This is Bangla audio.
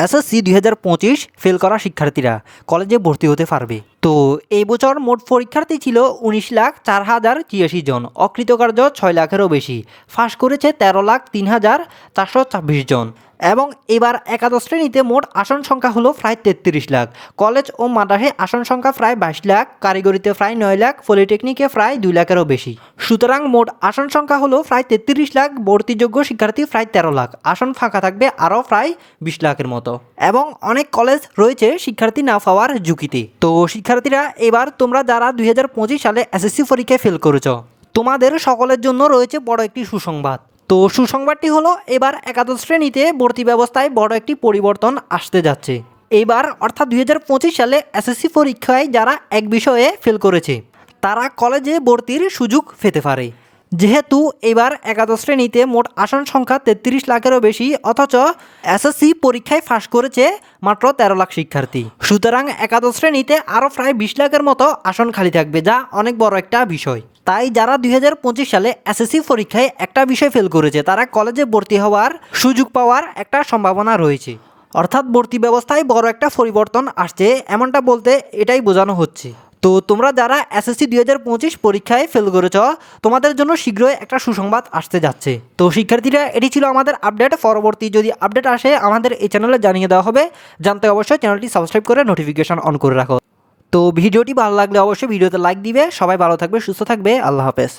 এসএসসি 2025 ফেল করা শিক্ষার্থীরা কলেজে ভর্তি হতে পারবে। তো এই বছর মোট পরীক্ষার্থী ছিল 19,04,083 জন, অকৃতকার্য 6 লাখেরও বেশি, পাস করেছে 13,03,426 জন। এবং এবার একাদশ শ্রেণীতে মোট আসন সংখ্যা হলো প্রায় 33 লাখ। কলেজ ও মাদ্রাসায় আসন সংখ্যা প্রায় 22 লাখ, কারিগরিতে প্রায় 9 লাখ, পলিটেকনিকে প্রায় 2 লাখেরও বেশি। সুতরাং মোট আসন সংখ্যা হলো প্রায় 33 লাখ, ভর্তিযোগ্য শিক্ষার্থী প্রায় 13 লাখ, আসন ফাঁকা থাকবে আরও প্রায় 20 লাখের মতো। এবং অনেক কলেজ রয়েছে শিক্ষার্থী না পাওয়ার ঝুঁকিতে। তো শিক্ষার্থীরা, এবার তোমরা যারা 2025 সালে এসএসসি পরীক্ষায় ফেল করেছ, তোমাদের সকলের জন্য রয়েছে বড় একটি সুসংবাদ। তো সুসংবাদটি হলো, এবার একাদশ শ্রেণীতে ভর্তি ব্যবস্থায় বড় একটি পরিবর্তন আসতে যাচ্ছে। এবার অর্থাৎ 2025 সালে এসএসসি পরীক্ষায় যারা এক বিষয়ে ফেল করেছে তারা কলেজে ভর্তির সুযোগ পেতে পারে। যেহেতু এবার একাদশ শ্রেণীতে মোট আসন সংখ্যা 33 লাখেরও বেশি, অথচ এসএসসি পরীক্ষায় পাস করেছে মাত্র 13 লাখ শিক্ষার্থী। সুতরাং একাদশ শ্রেণীতে আরও প্রায় 20 লাখের মতো আসন খালি থাকবে, যা অনেক বড় একটা বিষয়। তাই যারা 2025 সালে এসএসসি পরীক্ষায় একটা বিষয় ফেল করেছে তারা কলেজে ভর্তি হওয়ার সুযোগ পাওয়ার একটা সম্ভাবনা রয়েছে। অর্থাৎ ভর্তি ব্যবস্থায় বড় একটা পরিবর্তন আসছে, এমনটা বলতে এটাই বোঝানো হচ্ছে। তো তোমরা যারা এসএসসি 2025 পরীক্ষায় ফেল করেছ, তোমাদের জন্য শীঘ্রই একটা সুসংবাদ আসতে যাচ্ছে। তো শিক্ষার্থীরা, এটি ছিল আমাদের আপডেট। পরবর্তী যদি আপডেট আসে আমাদের এই চ্যানেলে জানিয়ে দেওয়া হবে। জানতে অবশ্যই চ্যানেলটি সাবস্ক্রাইব করে নোটিফিকেশন অন করে রাখো। তো ভিডিওটি ভালো লাগলে অবশ্যই ভিডিওতে লাইক দিবে। সবাই ভালো থাকবে, সুস্থ থাকবে। আল্লাহ হাফেজ।